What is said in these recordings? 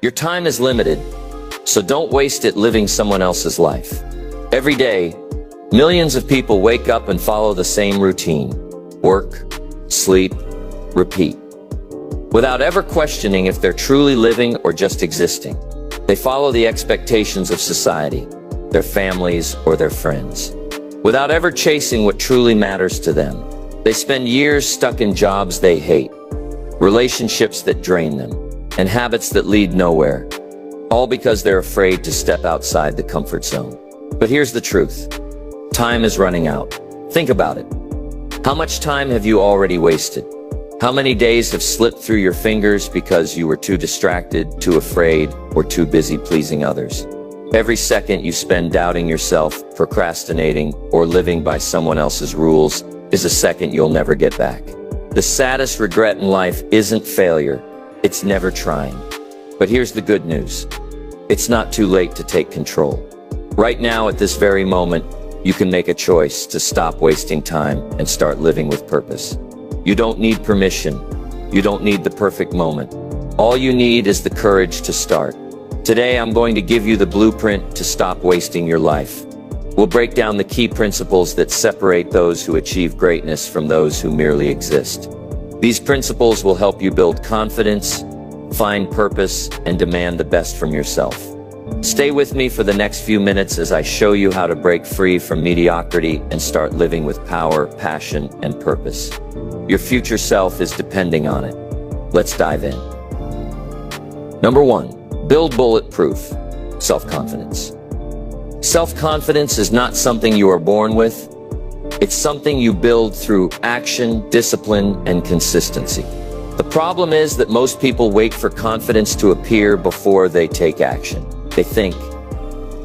Your time is limited, so don't waste it living someone else's life. Every day, millions of people wake up and follow the same routine: work, sleep, repeat. Without ever questioning if they're truly living or just existing. They follow the expectations of society, their families, or their friends. Without ever chasing what truly matters to them. They spend years stuck in jobs they hate, relationships that drain them, and habits that lead nowhere. All because they're afraid to step outside the comfort zone. But here's the truth. Time is running out. Think about it. How much time have you already wasted? How many days have slipped through your fingers because you were too distracted, too afraid, or too busy pleasing others? Every second you spend doubting yourself, procrastinating, or living by someone else's rules is a second you'll never get back. The saddest regret in life isn't failure, it's never trying. But here's the good news. It's not too late to take control. Right now, at this very moment, you can make a choice to stop wasting time and start living with purpose. You don't need permission. You don't need the perfect moment. All you need is the courage to start. Today, I'm going to give you the blueprint to stop wasting your life. We'll break down the key principles that separate those who achieve greatness from those who merely exist. These principles will help you build confidence, find purpose, and demand the best from yourself. Stay with me for the next few minutes as I show you how to break free from mediocrity and start living with power, passion, and purpose. Your future self is depending on it. Let's dive in. Number 1, build bulletproof self-confidence. Self-confidence is not something you are born with. It's something you build through action, discipline, and consistency. The problem is that most people wait for confidence to appear before they take action. They think,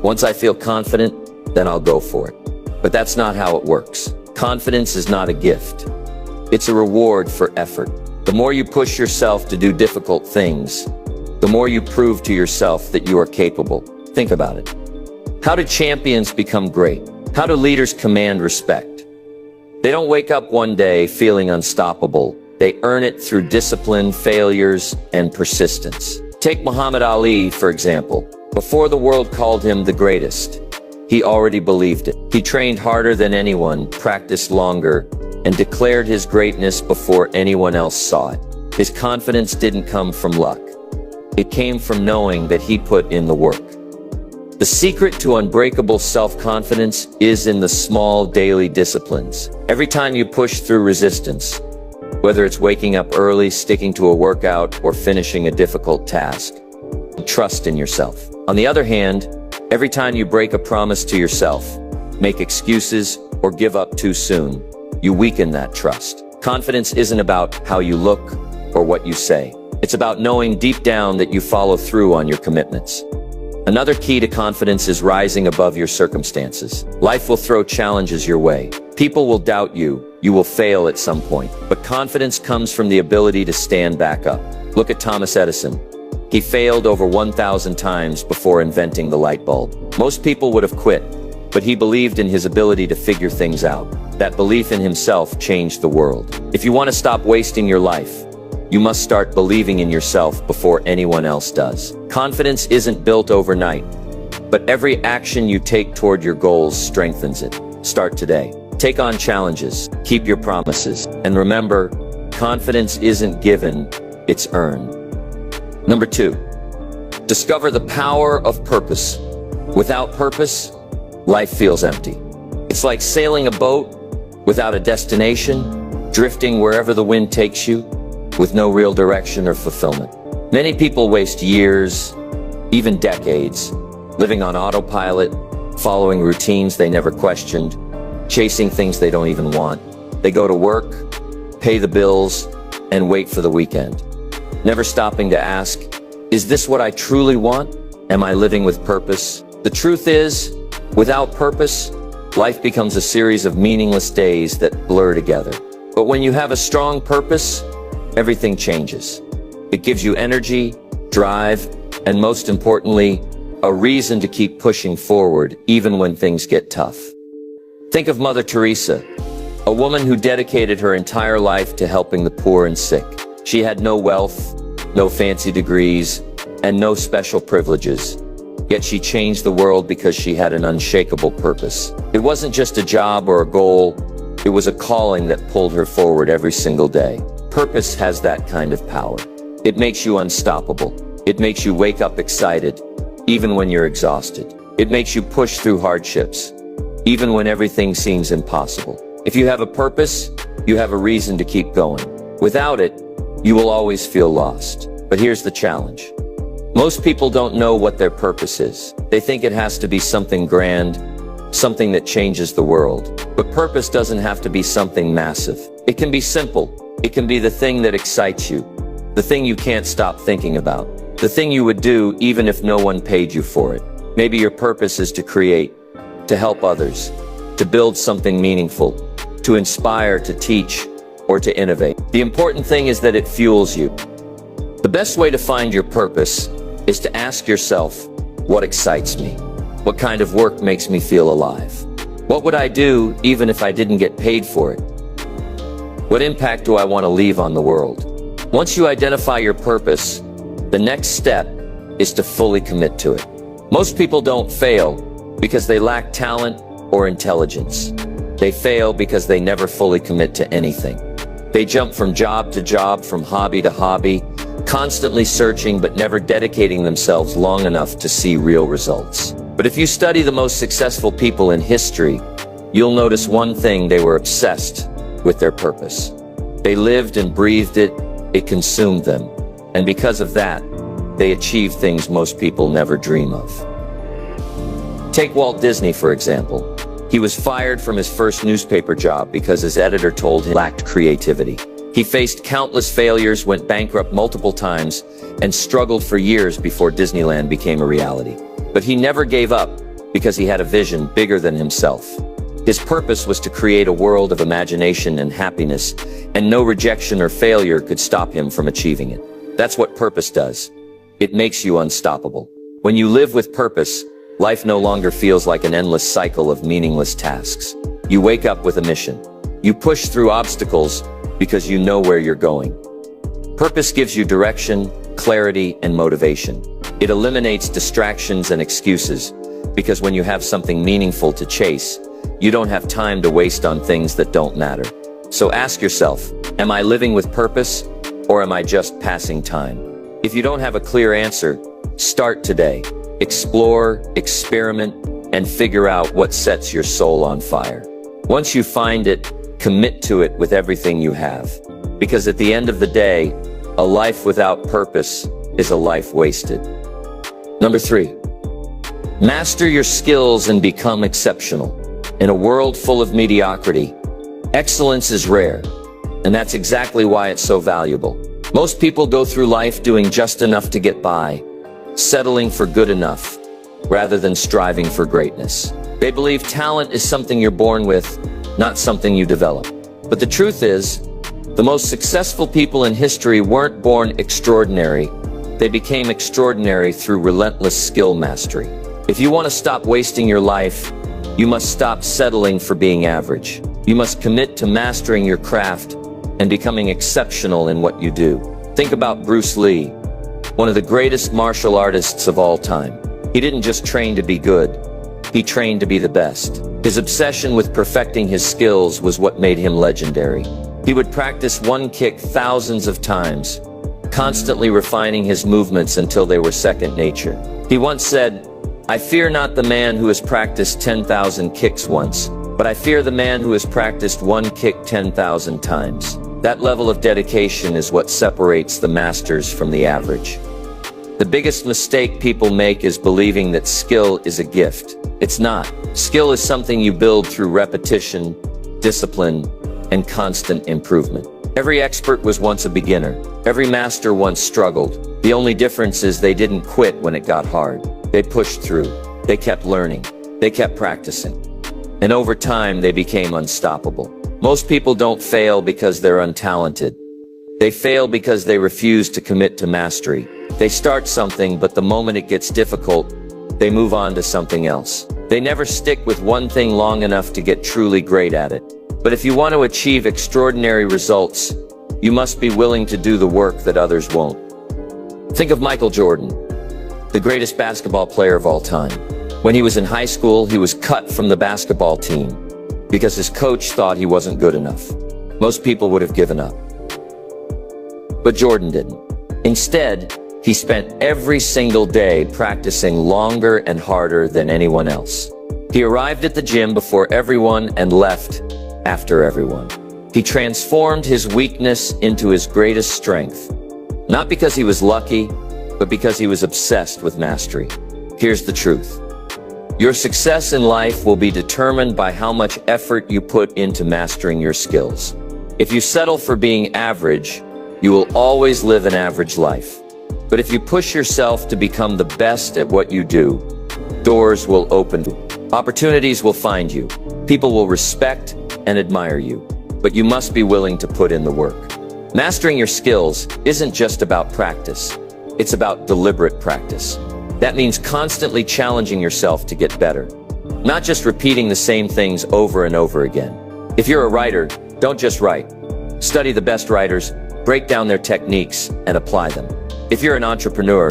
once I feel confident, then I'll go for it. But that's not how it works. Confidence is not a gift. It's a reward for effort. The more you push yourself to do difficult things, the more you prove to yourself that you are capable. Think about it. How do champions become great? How do leaders command respect? They don't wake up one day feeling unstoppable. They earn it through discipline, failures, and persistence. Take Muhammad Ali, for example. Before the world called him the greatest, he already believed it. He trained harder than anyone, practiced longer, and declared his greatness before anyone else saw it. His confidence didn't come from luck. It came from knowing that he put in the work. The secret to unbreakable self-confidence is in the small daily disciplines. Every time you push through resistance, whether it's waking up early, sticking to a workout, or finishing a difficult task, trust in yourself. On the other hand, every time you break a promise to yourself, make excuses, or give up too soon, you weaken that trust. Confidence isn't about how you look or what you say. It's about knowing deep down that you follow through on your commitments. Another key to confidence is rising above your circumstances. Life will throw challenges your way. People will doubt you. You will fail at some point. But confidence comes from the ability to stand back up. Look at Thomas Edison. He failed over 1,000 times before inventing the light bulb. Most people would have quit, but he believed in his ability to figure things out. That belief in himself changed the world. If you want to stop wasting your life, you must start believing in yourself before anyone else does. Confidence isn't built overnight, but every action you take toward your goals strengthens it. Start today. Take on challenges, keep your promises, and remember, confidence isn't given, it's earned. Number 2, discover the power of purpose. Without purpose, life feels empty. It's like sailing a boat without a destination, drifting wherever the wind takes you, with no real direction or fulfillment. Many people waste years, even decades, living on autopilot, following routines they never questioned, chasing things they don't even want. They go to work, pay the bills, and wait for the weekend, never stopping to ask, is this what I truly want? Am I living with purpose? The truth is, without purpose, life becomes a series of meaningless days that blur together. But when you have a strong purpose, everything changes. It gives you energy, drive, and most importantly, a reason to keep pushing forward even when things get tough. Think of Mother Teresa, a woman who dedicated her entire life to helping the poor and sick. She had no wealth, no fancy degrees, and no special privileges. Yet she changed the world because she had an unshakable purpose. It wasn't just a job or a goal, it was a calling that pulled her forward every single day. Purpose has that kind of power. It makes you unstoppable. It makes you wake up excited, even when you're exhausted. It makes you push through hardships, even when everything seems impossible. If you have a purpose, you have a reason to keep going. Without it, you will always feel lost. But here's the challenge. Most people don't know what their purpose is. They think it has to be something grand, something that changes the world. But purpose doesn't have to be something massive. It can be simple. It can be the thing that excites you, the thing you can't stop thinking about, the thing you would do even if no one paid you for it. Maybe your purpose is to create, to help others, to build something meaningful, to inspire, to teach, or to innovate. The important thing is that it fuels you. The best way to find your purpose is to ask yourself, what excites me? What kind of work makes me feel alive? What would I do even if I didn't get paid for it? What impact do I want to leave on the world? Once you identify your purpose, the next step is to fully commit to it. Most people don't fail because they lack talent or intelligence. They fail because they never fully commit to anything. They jump from job to job, from hobby to hobby, constantly searching but never dedicating themselves long enough to see real results. But if you study the most successful people in history, you'll notice one thing: they were obsessed with their purpose. They lived and breathed it, it consumed them, and because of that, they achieved things most people never dream of. Take Walt Disney, for example. He was fired from his first newspaper job because his editor told him he lacked creativity. He faced countless failures, went bankrupt multiple times, and struggled for years before Disneyland became a reality. But he never gave up because he had a vision bigger than himself. His purpose was to create a world of imagination and happiness, and no rejection or failure could stop him from achieving it. That's what purpose does. It makes you unstoppable. When you live with purpose, life no longer feels like an endless cycle of meaningless tasks. You wake up with a mission. You push through obstacles because you know where you're going. Purpose gives you direction, clarity, and motivation. It eliminates distractions and excuses, because when you have something meaningful to chase, you don't have time to waste on things that don't matter. So ask yourself, am I living with purpose, or am I just passing time? If you don't have a clear answer, start today. Explore, experiment, and figure out what sets your soul on fire. Once you find it, commit to it with everything you have. Because at the end of the day, a life without purpose is a life wasted. Number 3, master your skills and become exceptional. In a world full of mediocrity, excellence is rare, and that's exactly why it's so valuable. Most people go through life doing just enough to get by, settling for good enough, rather than striving for greatness. They believe talent is something you're born with, not something you develop. But the truth is, the most successful people in history weren't born extraordinary. They became extraordinary through relentless skill mastery. If you want to stop wasting your life, you must stop settling for being average. You must commit to mastering your craft and becoming exceptional in what you do. Think about Bruce Lee, one of the greatest martial artists of all time. He didn't just train to be good, he trained to be the best. His obsession with perfecting his skills was what made him legendary. He would practice one kick thousands of times, constantly refining his movements until they were second nature. He once said, "I fear not the man who has practiced 10,000 kicks once, but I fear the man who has practiced one kick 10,000 times." That level of dedication is what separates the masters from the average. The biggest mistake people make is believing that skill is a gift. It's not. Skill is something you build through repetition, discipline, and constant improvement. Every expert was once a beginner. Every master once struggled. The only difference is they didn't quit when it got hard. They pushed through. They kept learning. They kept practicing. And over time, they became unstoppable. Most people don't fail because they're untalented. They fail because they refuse to commit to mastery. They start something, but the moment it gets difficult, they move on to something else. They never stick with one thing long enough to get truly great at it. But if you want to achieve extraordinary results, you must be willing to do the work that others won't. Think of Michael Jordan. the greatest basketball player of all time. When he was in high school, he was cut from the basketball team because his coach thought he wasn't good enough. Most people would have given up. But Jordan didn't. Instead, he spent every single day practicing longer and harder than anyone else. He arrived at the gym before everyone and left after everyone. He transformed his weakness into his greatest strength. Not because he was lucky, but because he was obsessed with mastery. Here's the truth. Your success in life will be determined by how much effort you put into mastering your skills. If you settle for being average, you will always live an average life. But if you push yourself to become the best at what you do, doors will open, opportunities will find you, people will respect and admire you, but you must be willing to put in the work. Mastering your skills isn't just about practice, it's about deliberate practice. That means constantly challenging yourself to get better, not just repeating the same things over and over again. If you're a writer, don't just write. Study the best writers, break down their techniques, and apply them. If you're an entrepreneur,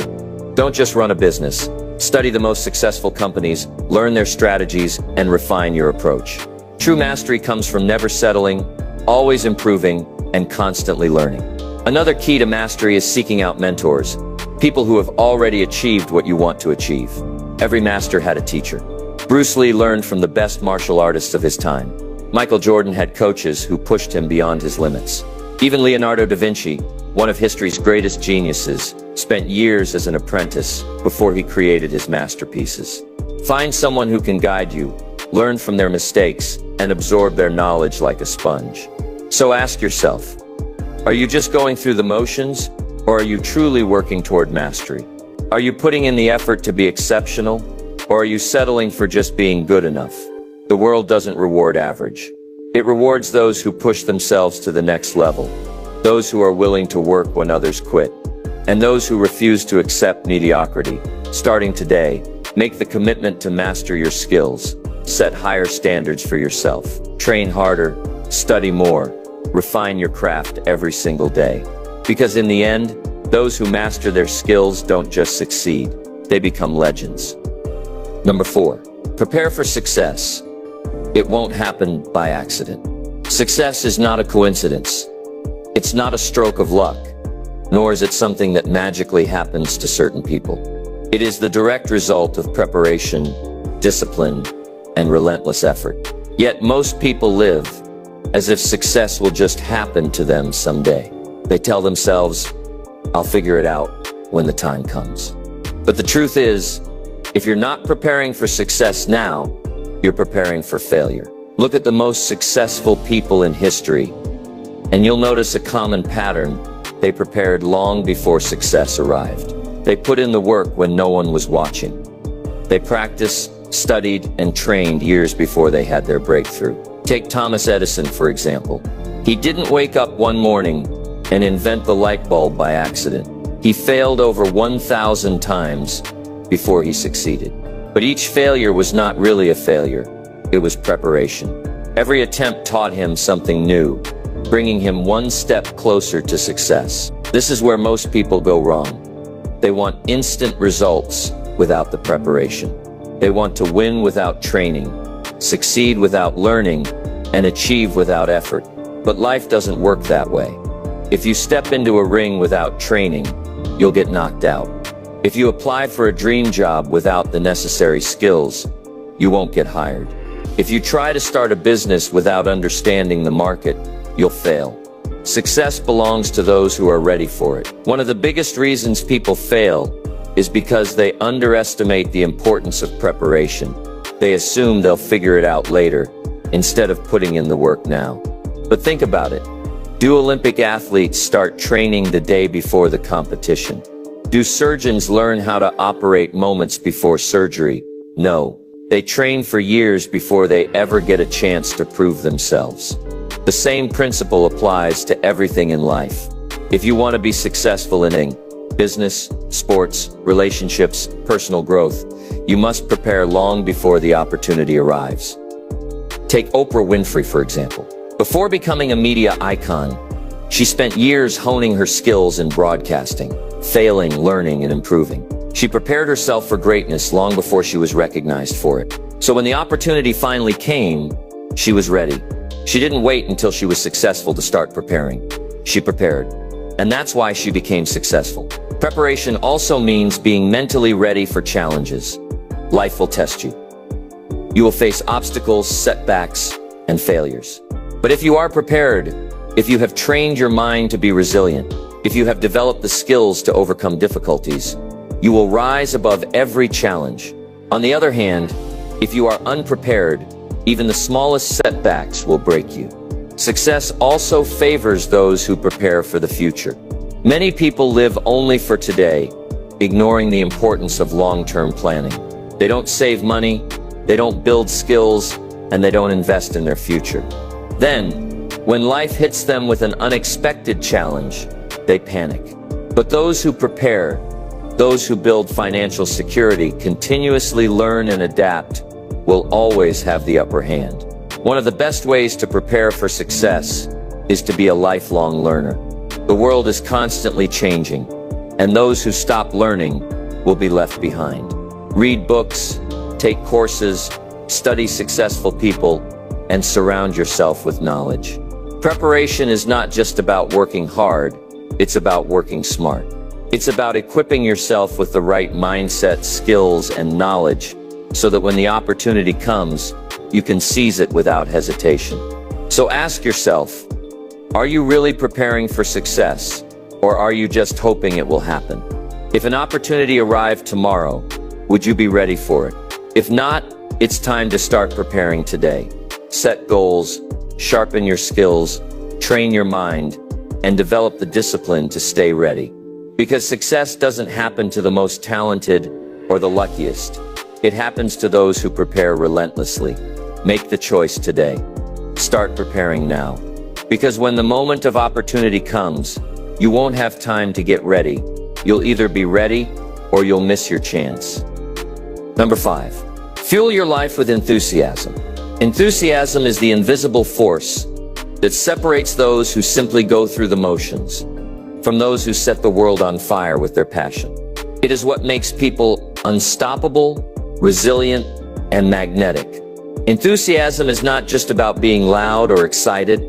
don't just run a business. Study the most successful companies, learn their strategies, and refine your approach. True mastery comes from never settling, always improving, and constantly learning. Another key to mastery is seeking out mentors, people who have already achieved what you want to achieve. Every master had a teacher. Bruce Lee learned from the best martial artists of his time. Michael Jordan had coaches who pushed him beyond his limits. Even Leonardo da Vinci, one of history's greatest geniuses, spent years as an apprentice before he created his masterpieces. Find someone who can guide you, learn from their mistakes, and absorb their knowledge like a sponge. So ask yourself, are you just going through the motions, or are you truly working toward mastery? Are you putting in the effort to be exceptional, or are you settling for just being good enough? The world doesn't reward average. It rewards those who push themselves to the next level, those who are willing to work when others quit, and those who refuse to accept mediocrity. Starting today, make the commitment to master your skills, set higher standards for yourself, train harder, study more, refine your craft every single day. Because in the end, those who master their skills don't just succeed, they become legends. Number 4, prepare for success. It won't happen by accident. Success is not a coincidence. It's not a stroke of luck, nor is it something that magically happens to certain people. It is the direct result of preparation, discipline, and relentless effort. Yet most people live as if success will just happen to them someday. They tell themselves, I'll figure it out when the time comes. But the truth is, if you're not preparing for success now, you're preparing for failure. Look at the most successful people in history, and you'll notice a common pattern. They prepared long before success arrived. They put in the work when no one was watching. They practiced, studied, and trained years before they had their breakthrough. Take Thomas Edison, for example. He didn't wake up one morning and invent the light bulb by accident. He failed over 1,000 times before he succeeded. But each failure was not really a failure. It was preparation. Every attempt taught him something new, bringing him one step closer to success. This is where most people go wrong. They want instant results without the preparation. They want to win without training, succeed without learning, and achieve without effort. But life doesn't work that way. If you step into a ring without training, you'll get knocked out. If you apply for a dream job without the necessary skills, you won't get hired. If you try to start a business without understanding the market, you'll fail. Success belongs to those who are ready for it. One of the biggest reasons people fail is because they underestimate the importance of preparation. They assume they'll figure it out later, instead of putting in the work now. But think about it. Do Olympic athletes start training the day before the competition? Do surgeons learn how to operate moments before surgery? No. They train for years before they ever get a chance to prove themselves. The same principle applies to everything in life. If you want to be successful in business, sports, relationships, personal growth, you must prepare long before the opportunity arrives. Take Oprah Winfrey, for example. Before becoming a media icon, she spent years honing her skills in broadcasting, failing, learning, and improving. She prepared herself for greatness long before she was recognized for it. So when the opportunity finally came, she was ready. She didn't wait until she was successful to start preparing. She prepared. And that's why she became successful. Preparation also means being mentally ready for challenges. Life will test you. You will face obstacles, setbacks, and failures. But if you are prepared, if you have trained your mind to be resilient, if you have developed the skills to overcome difficulties, you will rise above every challenge. On the other hand, if you are unprepared, even the smallest setbacks will break you. Success also favors those who prepare for the future. Many people live only for today, ignoring the importance of long-term planning. They don't save money, they don't build skills, and they don't invest in their future. Then, when life hits them with an unexpected challenge, they panic. But those who prepare, those who build financial security, continuously learn and adapt, will always have the upper hand. One of the best ways to prepare for success is to be a lifelong learner. The world is constantly changing, and those who stop learning will be left behind. Read books, take courses, study successful people, and surround yourself with knowledge. Preparation is not just about working hard, it's about working smart. It's about equipping yourself with the right mindset, skills, and knowledge so that when the opportunity comes, you can seize it without hesitation. So ask yourself, are you really preparing for success, or are you just hoping it will happen? If an opportunity arrived tomorrow, would you be ready for it? If not, it's time to start preparing today. Set goals, sharpen your skills, train your mind, and develop the discipline to stay ready. Because success doesn't happen to the most talented or the luckiest. It happens to those who prepare relentlessly. Make the choice today. Start preparing now. Because when the moment of opportunity comes, you won't have time to get ready. You'll either be ready or you'll miss your chance. Number 5. Fuel your life with enthusiasm. Enthusiasm is the invisible force that separates those who simply go through the motions from those who set the world on fire with their passion. It is what makes people unstoppable, resilient, and magnetic. Enthusiasm is not just about being loud or excited.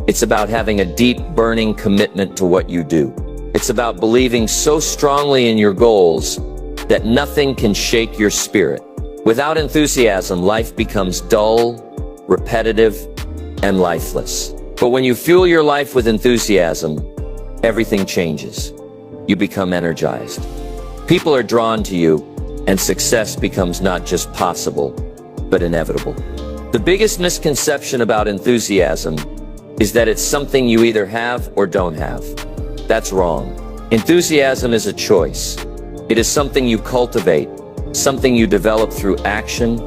It's about having a deep, burning commitment to what you do. It's about believing so strongly in your goals that nothing can shake your spirit. Without enthusiasm, life becomes dull, repetitive, and lifeless. But when you fuel your life with enthusiasm, everything changes. You become energized. People are drawn to you, and success becomes not just possible, but inevitable. The biggest misconception about enthusiasm is that it's something you either have or don't have. That's wrong. Enthusiasm is a choice. It is something you cultivate, something you develop through action,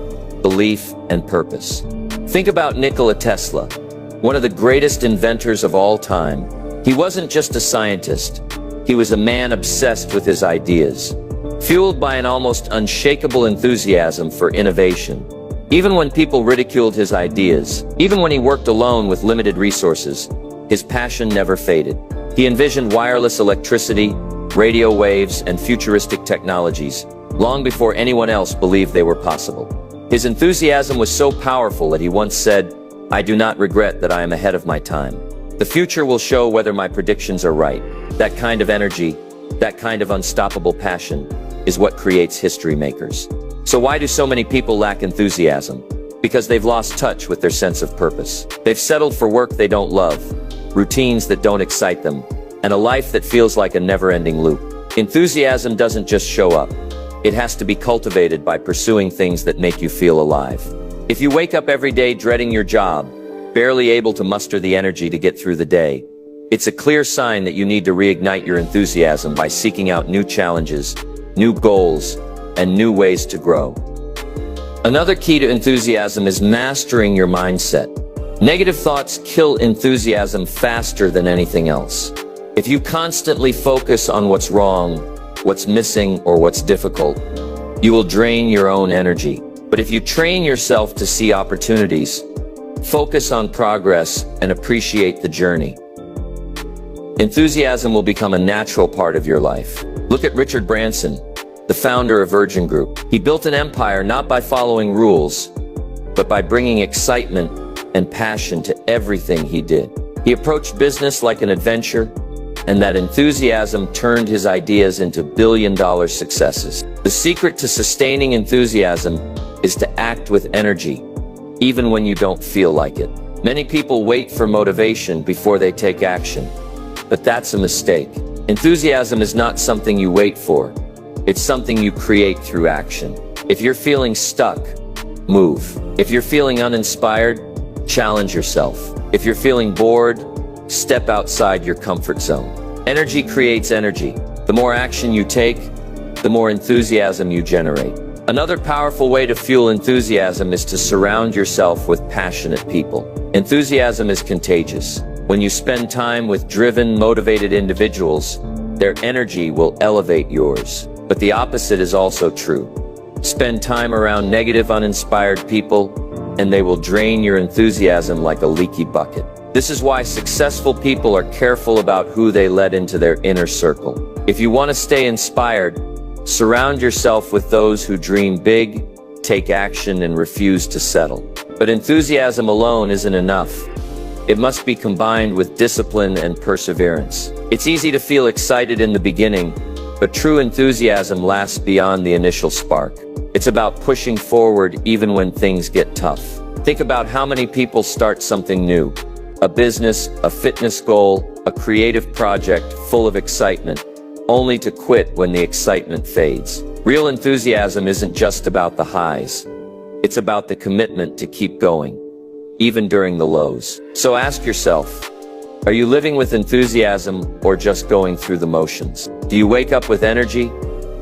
belief, and purpose. Think about Nikola Tesla, one of the greatest inventors of all time. He wasn't just a scientist. He was a man obsessed with his ideas, fueled by an almost unshakable enthusiasm for innovation. Even when people ridiculed his ideas, even when he worked alone with limited resources, his passion never faded. He envisioned wireless electricity, radio waves, and futuristic technologies long before anyone else believed they were possible. His enthusiasm was so powerful that he once said, "I do not regret that I am ahead of my time. The future will show whether my predictions are right." That kind of energy, that kind of unstoppable passion, is what creates history makers. So why do so many people lack enthusiasm? Because they've lost touch with their sense of purpose. They've settled for work they don't love, routines that don't excite them, and a life that feels like a never-ending loop. Enthusiasm doesn't just show up. It has to be cultivated by pursuing things that make you feel alive. If you wake up every day dreading your job, barely able to muster the energy to get through the day, it's a clear sign that you need to reignite your enthusiasm by seeking out new challenges, new goals, and new ways to grow. Another key to enthusiasm is mastering your mindset. Negative thoughts kill enthusiasm faster than anything else. If you constantly focus on what's wrong, what's missing, or what's difficult, you will drain your own energy. But if you train yourself to see opportunities, focus on progress, and appreciate the journey, enthusiasm will become a natural part of your life. Look at Richard Branson. the founder of Virgin Group. He built an empire not by following rules, but by bringing excitement and passion to everything he did. He approached business like an adventure, and that enthusiasm turned his ideas into billion-dollar successes. The secret to sustaining enthusiasm is to act with energy, even when you don't feel like it. Many people wait for motivation before they take action, but that's a mistake. Enthusiasm is not something you wait for. It's something you create through action. If you're feeling stuck, move. If you're feeling uninspired, challenge yourself. If you're feeling bored, step outside your comfort zone. Energy creates energy. The more action you take, the more enthusiasm you generate. Another powerful way to fuel enthusiasm is to surround yourself with passionate people. Enthusiasm is contagious. When you spend time with driven, motivated individuals, their energy will elevate yours. But the opposite is also true. Spend time around negative, uninspired people, and they will drain your enthusiasm like a leaky bucket. This is why successful people are careful about who they let into their inner circle. If you want to stay inspired, surround yourself with those who dream big, take action, and refuse to settle. But enthusiasm alone isn't enough. It must be combined with discipline and perseverance. It's easy to feel excited in the beginning, but true enthusiasm lasts beyond the initial spark. It's about pushing forward even when things get tough. Think about how many people start something new. A business, a fitness goal, a creative project full of excitement, only to quit when the excitement fades. Real enthusiasm isn't just about the highs. It's about the commitment to keep going, even during the lows. So ask yourself, are you living with enthusiasm or just going through the motions? Do you wake up with energy,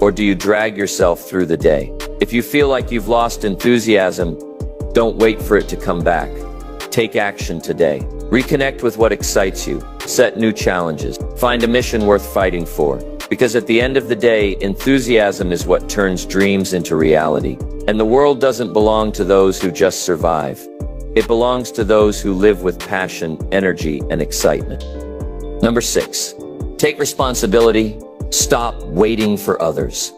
or do you drag yourself through the day? If you feel like you've lost enthusiasm, don't wait for it to come back. Take action today. Reconnect with what excites you. Set new challenges. Find a mission worth fighting for. Because at the end of the day, enthusiasm is what turns dreams into reality. And the world doesn't belong to those who just survive. It belongs to those who live with passion, energy, and excitement. Number 6, take responsibility. Stop waiting for others.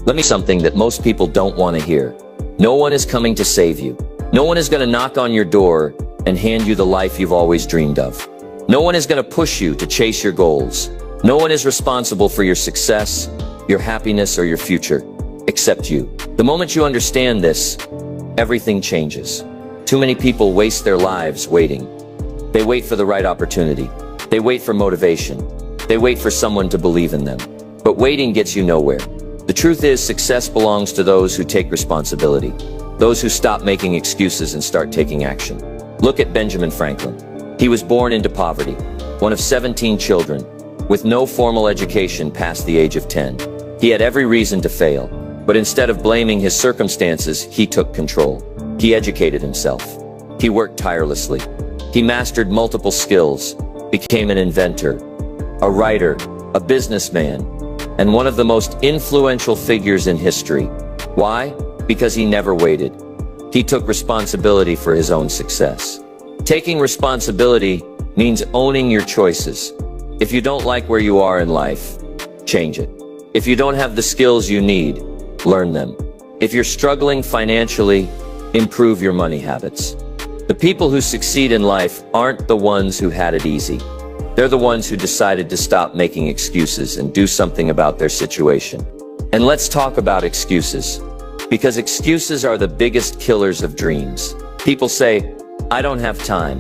Let me something that most people don't want to hear. No one is coming to save you. No one is going to knock on your door and hand you the life you've always dreamed of. No one is going to push you to chase your goals. No one is responsible for your success, your happiness, or your future, except you. The moment you understand this, everything changes. Too many people waste their lives waiting. They wait for the right opportunity. They wait for motivation. They wait for someone to believe in them. But waiting gets you nowhere. The truth is, success belongs to those who take responsibility. Those who stop making excuses and start taking action. Look at Benjamin Franklin. He was born into poverty, one of 17 children, with no formal education past the age of 10. He had every reason to fail, but instead of blaming his circumstances, he took control. He educated himself. He worked tirelessly. He mastered multiple skills, became an inventor, a writer, a businessman, and one of the most influential figures in history. Why? Because he never waited. He took responsibility for his own success. Taking responsibility means owning your choices. If you don't like where you are in life, change it. If you don't have the skills you need, learn them. If you're struggling financially, improve your money habits. The people who succeed in life aren't the ones who had it easy. They're the ones who decided to stop making excuses and do something about their situation. And let's talk about excuses. Because excuses are the biggest killers of dreams. People say, I don't have time.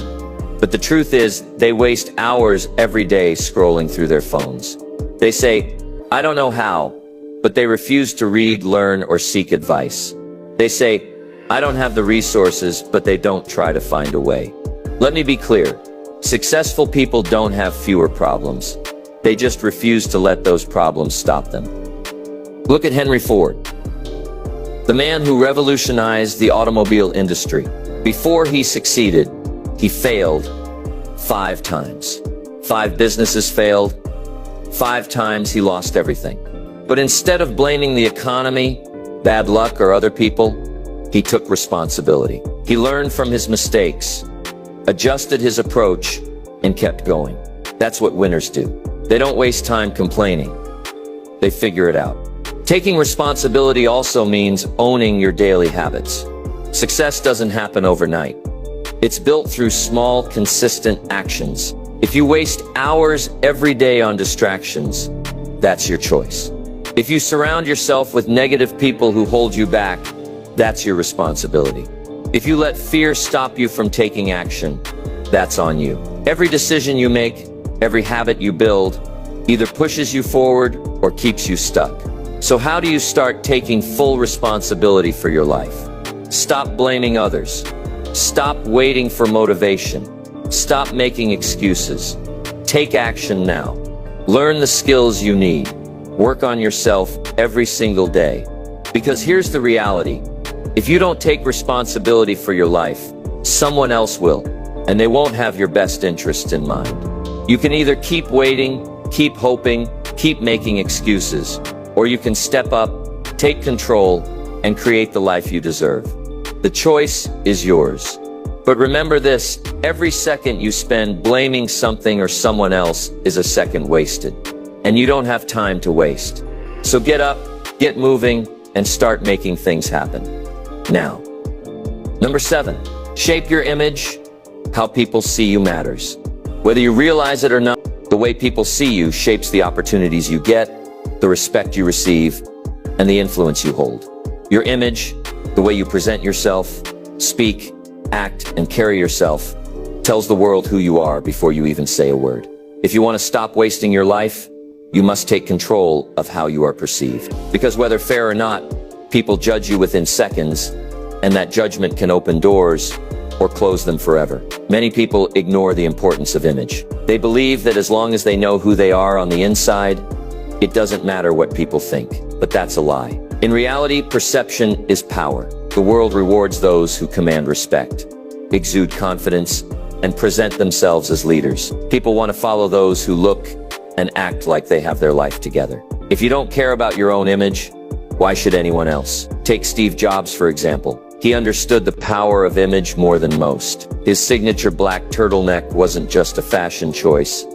But the truth is, they waste hours every day scrolling through their phones. They say, I don't know how, but they refuse to read, learn, or seek advice. They say, I don't have the resources, but they don't try to find a way. Let me be clear. Successful people don't have fewer problems. They just refuse to let those problems stop them. Look at Henry Ford, the man who revolutionized the automobile industry. Before he succeeded, he failed 5 times. 5 businesses failed. 5 times he lost everything. But instead of blaming the economy, bad luck, or other people, he took responsibility. He learned from his mistakes, adjusted his approach, and kept going. That's what winners do. They don't waste time complaining. They figure it out. Taking responsibility also means owning your daily habits. Success doesn't happen overnight. It's built through small, consistent actions. If you waste hours every day on distractions, that's your choice. If you surround yourself with negative people who hold you back, that's your responsibility. If you let fear stop you from taking action, that's on you. Every decision you make, every habit you build, either pushes you forward or keeps you stuck. So how do you start taking full responsibility for your life? Stop blaming others. Stop waiting for motivation. Stop making excuses. Take action now. Learn the skills you need. Work on yourself every single day. Because here's the reality. If you don't take responsibility for your life, someone else will, and they won't have your best interests in mind. You can either keep waiting, keep hoping, keep making excuses, or you can step up, take control, and create the life you deserve. The choice is yours. But remember this, every second you spend blaming something or someone else is a second wasted. And you don't have time to waste. So get up, get moving, and start making things happen. Now. Number 7, shape your image. How people see you matters. Whether you realize it or not, the way people see you shapes the opportunities you get, the respect you receive, and the influence you hold. Your image, the way you present yourself, speak, act, and carry yourself, tells the world who you are before you even say a word. If you want to stop wasting your life, you must take control of how you are perceived. Because whether fair or not, people judge you within seconds, and that judgment can open doors or close them forever. Many people ignore the importance of image. They believe that as long as they know who they are on the inside, it doesn't matter what people think. But that's a lie. In reality, perception is power. The world rewards those who command respect, exude confidence, and present themselves as leaders. People want to follow those who look and act like they have their life together. If you don't care about your own image, why should anyone else? Take Steve Jobs, for example. He understood the power of image more than most. His signature black turtleneck wasn't just a fashion choice.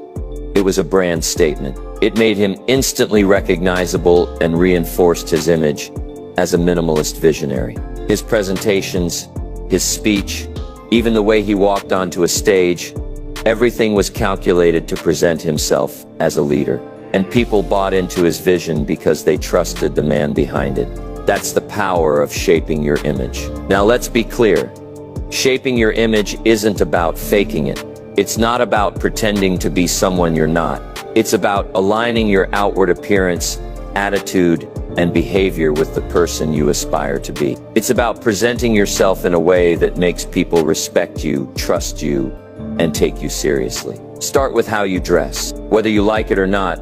It was a brand statement. It made him instantly recognizable and reinforced his image as a minimalist visionary. His presentations, his speech, even the way he walked onto a stage, everything was calculated to present himself as a leader. And people bought into his vision because they trusted the man behind it. That's the power of shaping your image. Now let's be clear. Shaping your image isn't about faking it. It's not about pretending to be someone you're not. It's about aligning your outward appearance, attitude, and behavior with the person you aspire to be. It's about presenting yourself in a way that makes people respect you, trust you, and take you seriously. Start with how you dress. Whether you like it or not,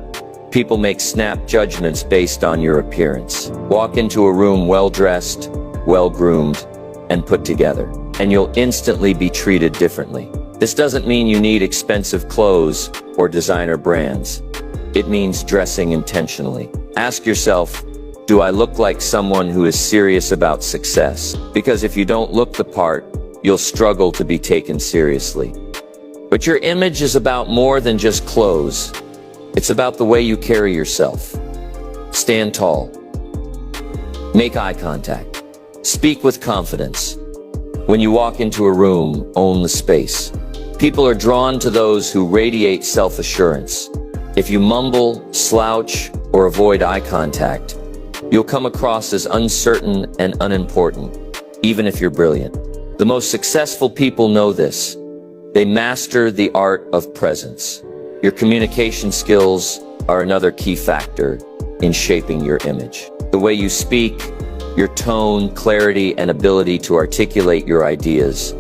people make snap judgments based on your appearance. Walk into a room well-dressed, well-groomed, and put together, and you'll instantly be treated differently. This doesn't mean you need expensive clothes or designer brands. It means dressing intentionally. Ask yourself, do I look like someone who is serious about success? Because if you don't look the part, you'll struggle to be taken seriously. But your image is about more than just clothes. It's about the way you carry yourself. Stand tall. Make eye contact. Speak with confidence. When you walk into a room, own the space. People are drawn to those who radiate self-assurance. If you mumble, slouch, or avoid eye contact, you'll come across as uncertain and unimportant, even if you're brilliant. The most successful people know this. They master the art of presence. Your communication skills are another key factor in shaping your image. The way you speak, your tone, clarity, and ability to articulate your ideas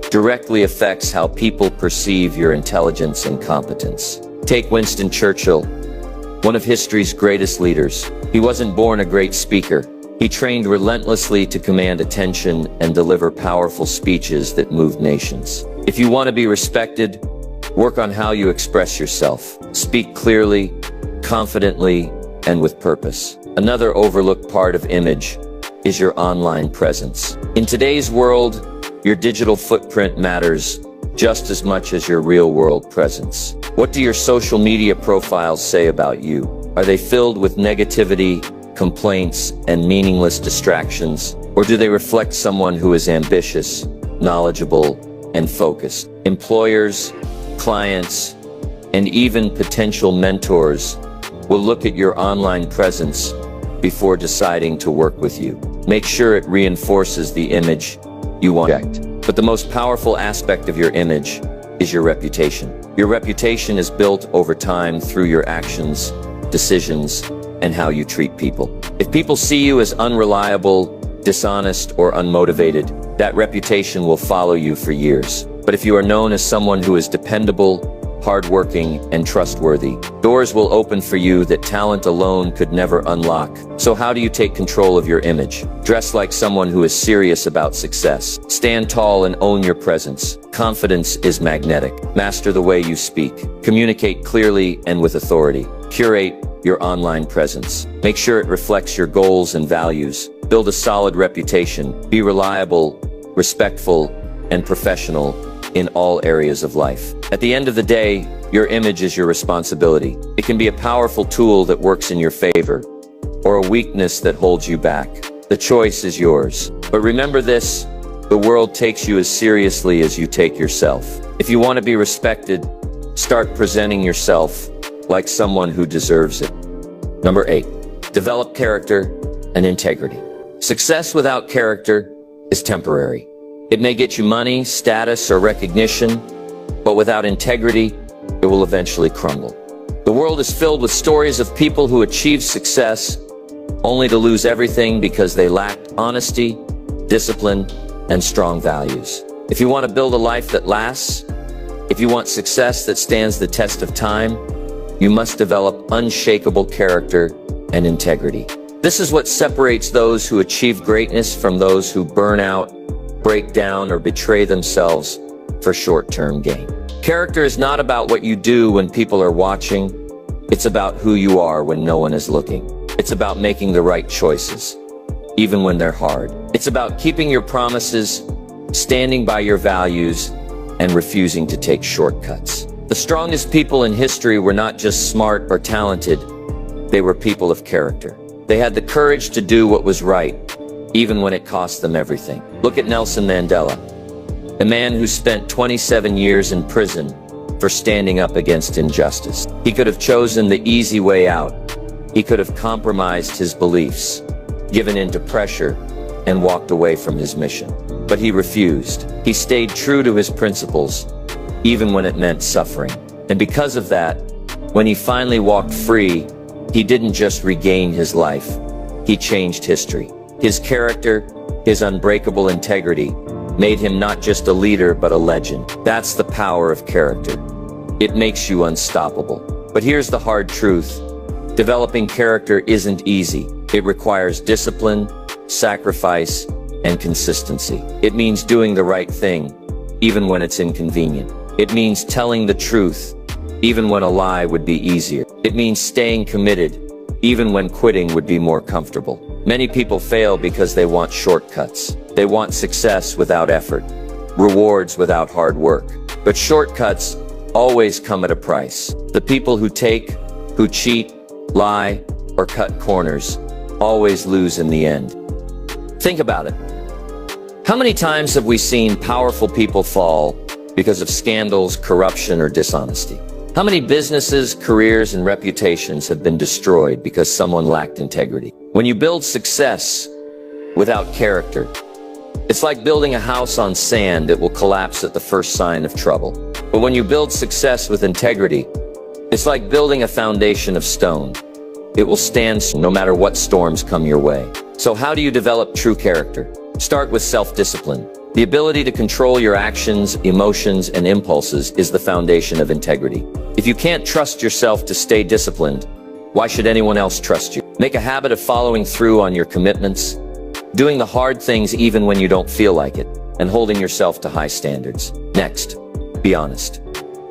directly affects how people perceive your intelligence and competence. Take Winston Churchill, one of history's greatest leaders. He wasn't born a great speaker. He trained relentlessly to command attention and deliver powerful speeches that moved nations. If you want to be respected, work on how you express yourself. Speak clearly, confidently, and with purpose. Another overlooked part of image is your online presence. In today's world, your digital footprint matters just as much as your real-world presence. What do your social media profiles say about you? Are they filled with negativity, complaints, and meaningless distractions? Or do they reflect someone who is ambitious, knowledgeable, and focused? Employers, clients, and even potential mentors will look at your online presence before deciding to work with you. Make sure it reinforces the image you want to project. But the most powerful aspect of your image is your reputation. Your reputation is built over time through your actions, decisions, and how you treat people. If people see you as unreliable, dishonest, or unmotivated, that reputation will follow you for years. But if you are known as someone who is dependable, hardworking, and trustworthy, doors will open for you that talent alone could never unlock. So how do you take control of your image? Dress like someone who is serious about success. Stand tall and own your presence. Confidence is magnetic. Master the way you speak. Communicate clearly and with authority. Curate your online presence. Make sure it reflects your goals and values. Build a solid reputation. Be reliable, respectful, and professional in all areas of life. At the end of the day, your image is your responsibility. It can be a powerful tool that works in your favor, or a weakness that holds you back. The choice is yours. But remember this, the world takes you as seriously as you take yourself. If you want to be respected, start presenting yourself like someone who deserves it. Number 8, develop character and integrity. Success without character is temporary. It may get you money, status, or recognition, but without integrity, it will eventually crumble. The world is filled with stories of people who achieved success only to lose everything because they lacked honesty, discipline, and strong values. If you want to build a life that lasts, if you want success that stands the test of time, you must develop unshakable character and integrity. This is what separates those who achieve greatness from those who burn out, break down, or betray themselves for short-term gain. Character is not about what you do when people are watching. It's about who you are when no one is looking. It's about making the right choices, even when they're hard. It's about keeping your promises, standing by your values, and refusing to take shortcuts. The strongest people in history were not just smart or talented. They were people of character. They had the courage to do what was right, even when it cost them everything. Look at Nelson Mandela, a man who spent 27 years in prison for standing up against injustice. He could have chosen the easy way out. He could have compromised his beliefs, given in to pressure, and walked away from his mission. But he refused. He stayed true to his principles, even when it meant suffering. And because of that, when he finally walked free, he didn't just regain his life, he changed history. His character, his unbreakable integrity, made him not just a leader but a legend. That's the power of character. It makes you unstoppable. But here's the hard truth. Developing character isn't easy. It requires discipline, sacrifice, and consistency. It means doing the right thing, even when it's inconvenient. It means telling the truth, even when a lie would be easier. It means staying committed, even when quitting would be more comfortable. Many people fail because they want shortcuts. They want success without effort, rewards without hard work. But shortcuts always come at a price. The people who take, who cheat, lie, or cut corners always lose in the end. Think about it. How many times have we seen powerful people fall because of scandals, corruption, or dishonesty? How many businesses, careers, and reputations have been destroyed because someone lacked integrity? When you build success without character, it's like building a house on sand that will collapse at the first sign of trouble. But when you build success with integrity, it's like building a foundation of stone. It will stand no matter what storms come your way. So how do you develop true character? Start with self-discipline. The ability to control your actions, emotions, and impulses is the foundation of integrity. If you can't trust yourself to stay disciplined, why should anyone else trust you? Make a habit of following through on your commitments, doing the hard things even when you don't feel like it, and holding yourself to high standards. Next, be honest,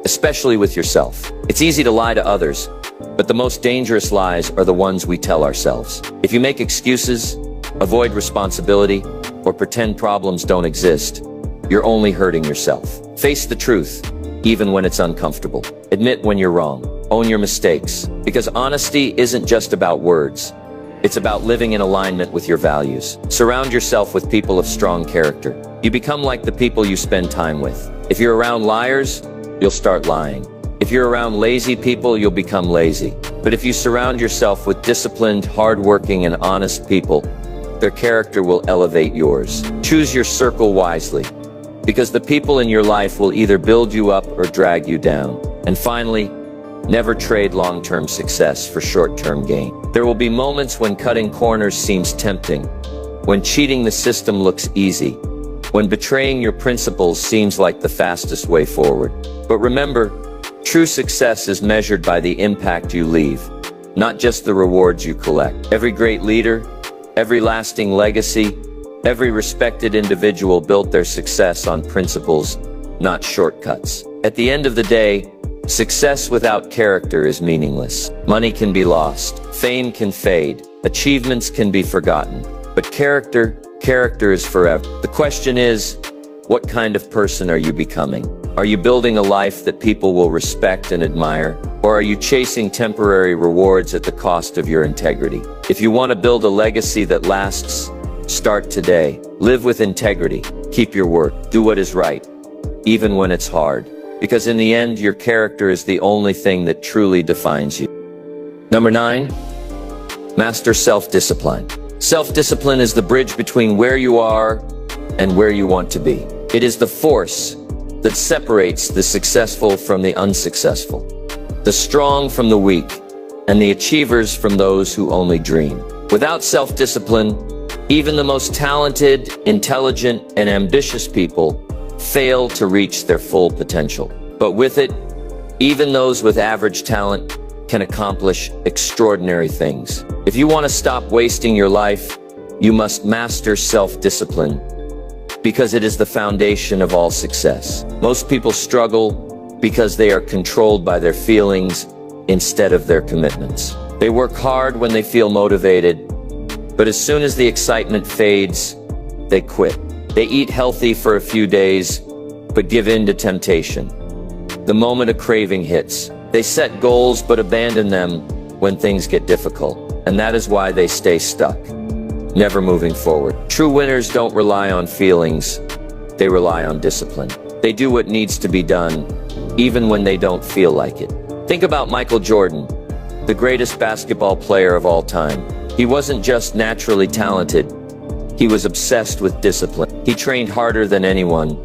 especially with yourself. It's easy to lie to others, but the most dangerous lies are the ones we tell ourselves. If you make excuses, avoid responsibility, or pretend problems don't exist, you're only hurting yourself. Face the truth, even when it's uncomfortable. Admit when you're wrong. Own your mistakes. Because honesty isn't just about words. It's about living in alignment with your values. Surround yourself with people of strong character. You become like the people you spend time with. If you're around liars, you'll start lying. If you're around lazy people, you'll become lazy. But if you surround yourself with disciplined, hardworking, and honest people, their character will elevate yours. Choose your circle wisely, because the people in your life will either build you up or drag you down. And finally, never trade long-term success for short-term gain. There will be moments when cutting corners seems tempting, when cheating the system looks easy, when betraying your principles seems like the fastest way forward. But remember, true success is measured by the impact you leave, not just the rewards you collect. Every great leader, every lasting legacy, every respected individual built their success on principles, not shortcuts. At the end of the day, success without character is meaningless. Money can be lost, fame can fade, achievements can be forgotten, but character is forever. The question is, what kind of person are you becoming? Are you building a life that people will respect and admire? Or are you chasing temporary rewards at the cost of your integrity? If you want to build a legacy that lasts, start today. Live with integrity. Keep your word. Do what is right, even when it's hard. Because in the end, your character is the only thing that truly defines you. Number 9, master self-discipline. Self-discipline is the bridge between where you are and where you want to be. It is the force that separates the successful from the unsuccessful, the strong from the weak, and the achievers from those who only dream. Without self-discipline, even the most talented, intelligent, and ambitious people fail to reach their full potential. But with it, even those with average talent can accomplish extraordinary things. If you want to stop wasting your life, you must master self-discipline, because it is the foundation of all success. Most people struggle because they are controlled by their feelings instead of their commitments. They work hard when they feel motivated, but as soon as the excitement fades, they quit. They eat healthy for a few days, but give in to temptation. The moment a craving hits, they set goals but abandon them when things get difficult. And that is why they stay stuck, never moving forward. True winners don't rely on feelings, they rely on discipline. They do what needs to be done, even when they don't feel like it. Think about Michael Jordan, the greatest basketball player of all time. He wasn't just naturally talented, he was obsessed with discipline. He trained harder than anyone,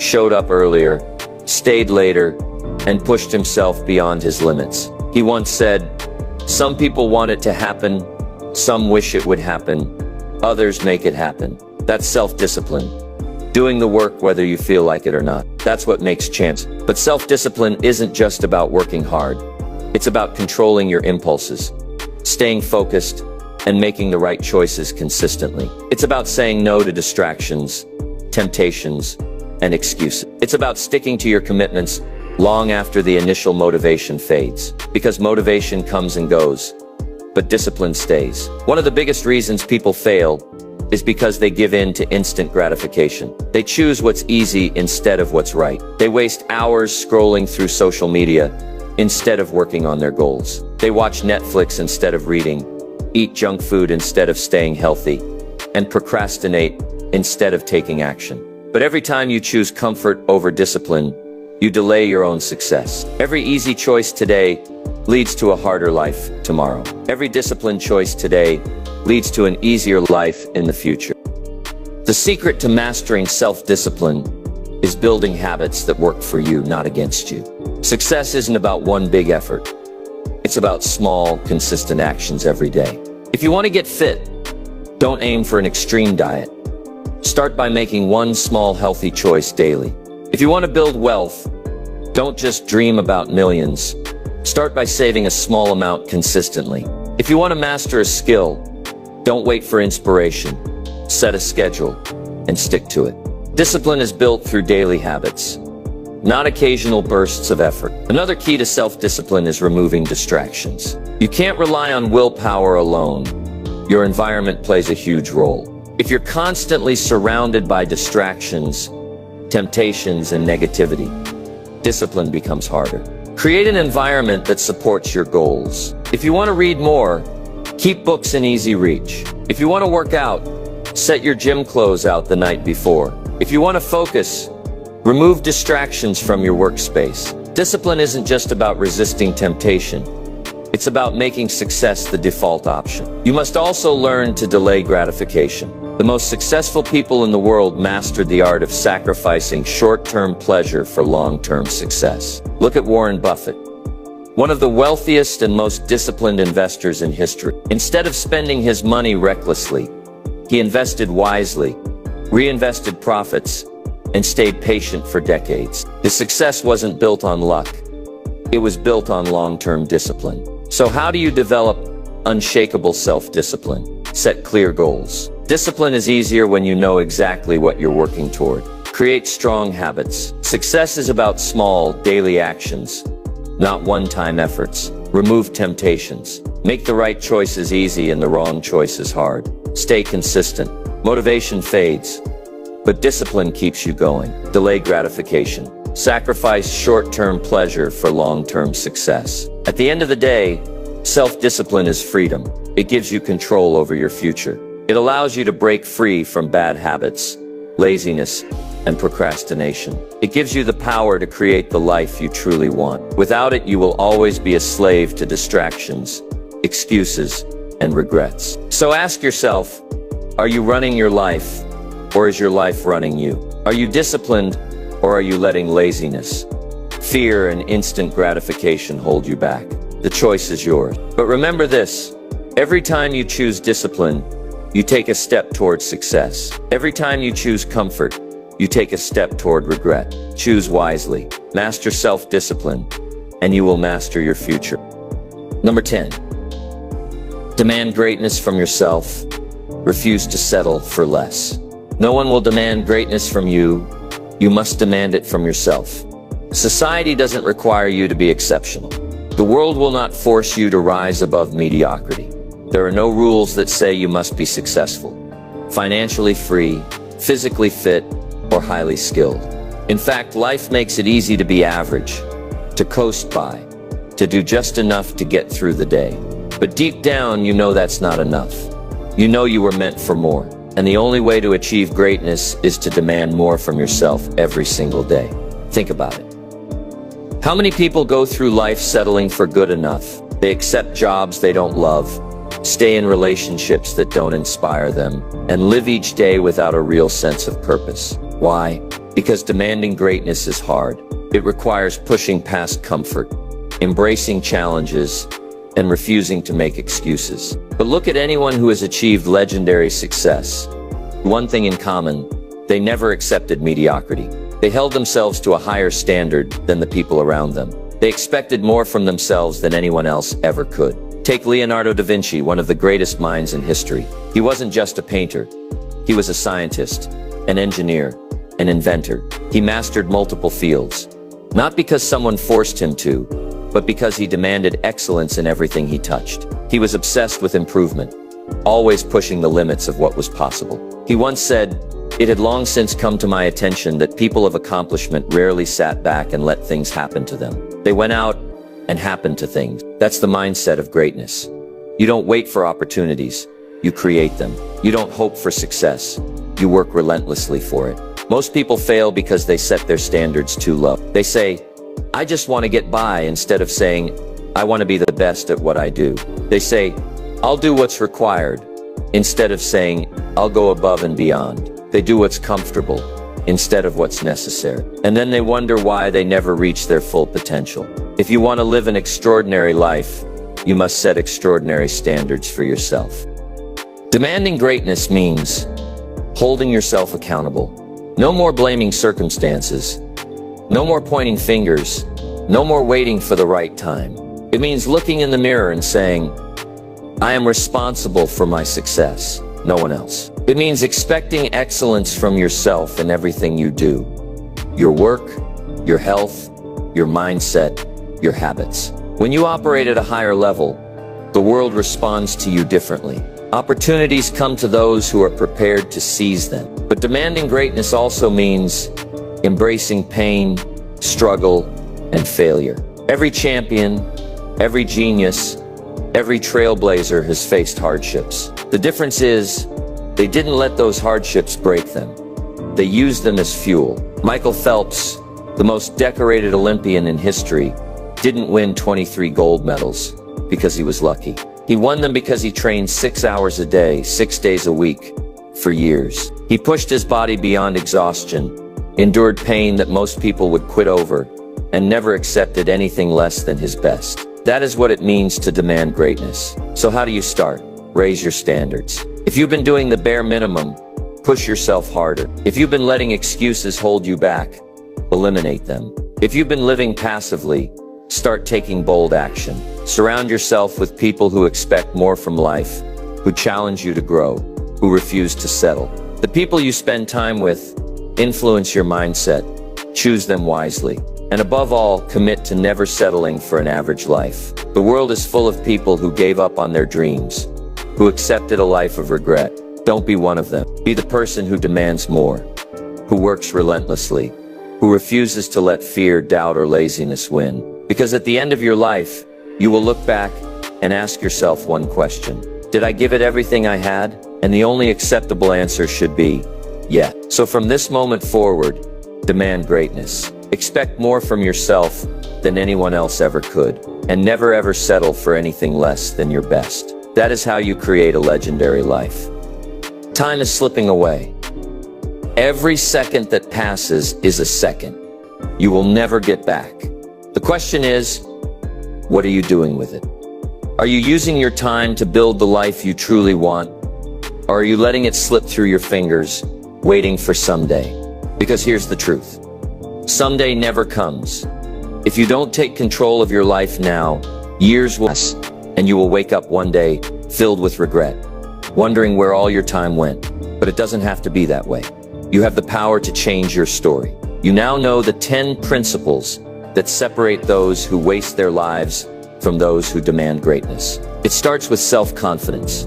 showed up earlier, stayed later, and pushed himself beyond his limits. He once said, "Some people want it to happen, some wish it would happen, others make it happen." That's self-discipline. Doing the work whether you feel like it or not. That's what makes champs. But self-discipline isn't just about working hard. It's about controlling your impulses, staying focused, and making the right choices consistently. It's about saying no to distractions, temptations, and excuses. It's about sticking to your commitments long after the initial motivation fades. Because motivation comes and goes, but discipline stays. One of the biggest reasons people fail is because they give in to instant gratification. They choose what's easy instead of what's right. They waste hours scrolling through social media instead of working on their goals. They watch Netflix instead of reading, eat junk food instead of staying healthy, and procrastinate instead of taking action. But every time you choose comfort over discipline, you delay your own success. Every easy choice today leads to a harder life tomorrow. Every disciplined choice today leads to an easier life in the future. The secret to mastering self-discipline is building habits that work for you, not against you. Success isn't about one big effort. It's about small, consistent actions every day. If you want to get fit, don't aim for an extreme diet. Start by making one small healthy choice daily. If you want to build wealth, don't just dream about millions. Start by saving a small amount consistently. If you want to master a skill, don't wait for inspiration. Set a schedule and stick to it. Discipline is built through daily habits, not occasional bursts of effort. Another key to self-discipline is removing distractions. You can't rely on willpower alone. Your environment plays a huge role. If you're constantly surrounded by distractions, temptations, and negativity, discipline becomes harder. Create an environment that supports your goals. If you want to read more, Keep books in easy reach. If you want to work out, set your gym clothes out the night before. If you want to focus, remove distractions from your workspace. Discipline isn't just about resisting temptation. It's about making success the default option. You must also learn to delay gratification. The most successful people in the world mastered the art of sacrificing short-term pleasure for long-term success. Look at Warren Buffett, one of the wealthiest and most disciplined investors in history. Instead of spending his money recklessly, he invested wisely, reinvested profits, and stayed patient for decades. His success wasn't built on luck. It was built on long-term discipline. So how do you develop unshakable self-discipline? Set clear goals. Discipline is easier when you know exactly what you're working toward. Create strong habits. Success is about small, daily actions, not one-time efforts. Remove temptations. Make the right choices easy and the wrong choices hard. Stay consistent. Motivation fades, but discipline keeps you going. Delay gratification. Sacrifice short-term pleasure for long-term success. At the end of the day, self-discipline is freedom. It gives you control over your future. It allows you to break free from bad habits, laziness, and procrastination. It gives you the power to create the life you truly want. Without it, you will always be a slave to distractions, excuses, and regrets. So ask yourself, are you running your life, or is your life running you? Are you disciplined, or are you letting laziness, fear, and instant gratification hold you back? The choice is yours. But remember this, every time you choose discipline, you take a step towards success. Every time you choose comfort, you take a step toward regret. Choose wisely, master self-discipline, and you will master your future. Number 10, demand greatness from yourself. Refuse to settle for less. No one will demand greatness from you. You must demand it from yourself. Society doesn't require you to be exceptional. The world will not force you to rise above mediocrity. There are no rules that say you must be successful, financially free, physically fit, or highly skilled. In fact, life makes it easy to be average, to coast by, to do just enough to get through the day. But deep down, you know that's not enough. You know you were meant for more, and the only way to achieve greatness is to demand more from yourself every single day. Think about it. How many people go through life settling for good enough? They accept jobs they don't love, stay in relationships that don't inspire them, and live each day without a real sense of purpose. Why? Because demanding greatness is hard. It requires pushing past comfort, embracing challenges, and refusing to make excuses. But look at anyone who has achieved legendary success. One thing in common, they never accepted mediocrity. They held themselves to a higher standard than the people around them. They expected more from themselves than anyone else ever could. Take Leonardo da Vinci, one of the greatest minds in history. He wasn't just a painter. He was a scientist, an engineer, an inventor. He mastered multiple fields, not because someone forced him to, but because he demanded excellence in everything he touched. He was obsessed with improvement, always pushing the limits of what was possible. He once said, "It had long since come to my attention that people of accomplishment rarely sat back and let things happen to them. They went out and happened to things." That's the mindset of greatness. You don't wait for opportunities, you create them. You don't hope for success, you work relentlessly for it. Most people fail because they set their standards too low. They say, "I just want to get by," instead of saying, "I want to be the best at what I do." They say, "I'll do what's required," instead of saying, "I'll go above and beyond." They do what's comfortable instead of what's necessary. And then they wonder why they never reach their full potential. If you want to live an extraordinary life, you must set extraordinary standards for yourself. Demanding greatness means holding yourself accountable. No more blaming circumstances. No more pointing fingers. No more waiting for the right time. It means looking in the mirror and saying, "I am responsible for my success, no one else." It means expecting excellence from yourself in everything you do. Your work, your health, your mindset, your habits. When you operate at a higher level, the world responds to you differently. Opportunities come to those who are prepared to seize them. But demanding greatness also means embracing pain, struggle, and failure. Every champion, every genius, Every trailblazer has faced hardships. The difference is, they didn't let those hardships break them. They used them as fuel. Michael Phelps, the most decorated Olympian in history, didn't win 23 gold medals because he was lucky. He won them because he trained 6 hours a day, 6 days a week, for years. He pushed his body beyond exhaustion, endured pain that most people would quit over, and never accepted anything less than his best. That is what it means to demand greatness. So how do you start? Raise your standards. If you've been doing the bare minimum, push yourself harder. If you've been letting excuses hold you back, eliminate them. If you've been living passively, start taking bold action. Surround yourself with people who expect more from life, who challenge you to grow, who refuse to settle. The people you spend time with influence your mindset. Choose them wisely. And above all, commit to never settling for an average life. The world is full of people who gave up on their dreams, who accepted a life of regret. Don't be one of them. Be the person who demands more, who works relentlessly, who refuses to let fear, doubt, or laziness win. Because at the end of your life, you will look back and ask yourself one question. Did I give it everything I had? And the only acceptable answer should be, yeah. So from this moment forward, demand greatness. Expect more from yourself than anyone else ever could. And never ever settle for anything less than your best. That is how you create a legendary life. Time is slipping away. Every second that passes is a second you will never get back. The question is, what are you doing with it? Are you using your time to build the life you truly want? Or are you letting it slip through your fingers, waiting for someday? Because here's the truth. Someday never comes. If you don't take control of your life now, years will pass, and you will wake up one day filled with regret, wondering where all your time went. But it doesn't have to be that way. You have the power to change your story. You now know the 10 principles that separate those who waste their lives from those who demand greatness. It starts with self-confidence,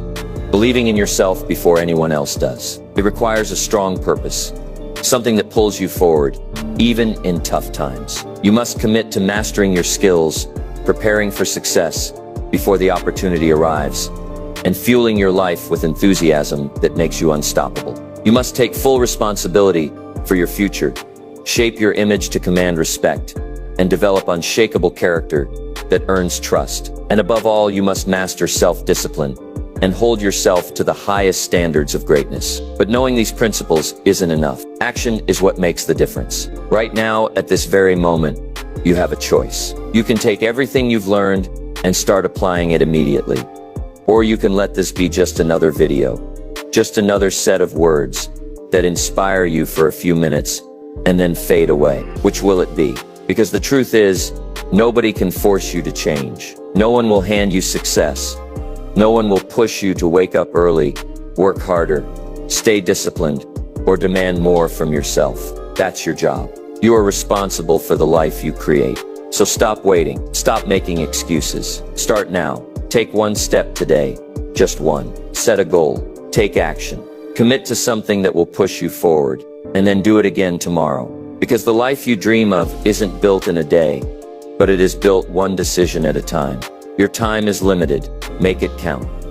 believing in yourself before anyone else does. It requires a strong purpose, something that pulls you forward, even in tough times. You must commit to mastering your skills, preparing for success before the opportunity arrives, and fueling your life with enthusiasm that makes you unstoppable. You must take full responsibility for your future, shape your image to command respect, and develop unshakable character that earns trust. And above all, you must master self-discipline and hold yourself to the highest standards of greatness. But knowing these principles isn't enough. Action is what makes the difference. Right now, at this very moment, you have a choice. You can take everything you've learned and start applying it immediately. Or you can let this be just another video, just another set of words that inspire you for a few minutes and then fade away. Which will it be? Because the truth is, nobody can force you to change. No one will hand you success. No one will push you to wake up early, work harder, stay disciplined, or demand more from yourself. That's your job. You are responsible for the life you create. So stop waiting. Stop making excuses. Start now. Take one step today. Just one. Set a goal. Take action. Commit to something that will push you forward, and then do it again tomorrow. Because the life you dream of isn't built in a day, but it is built one decision at a time. Your time is limited. Make it count.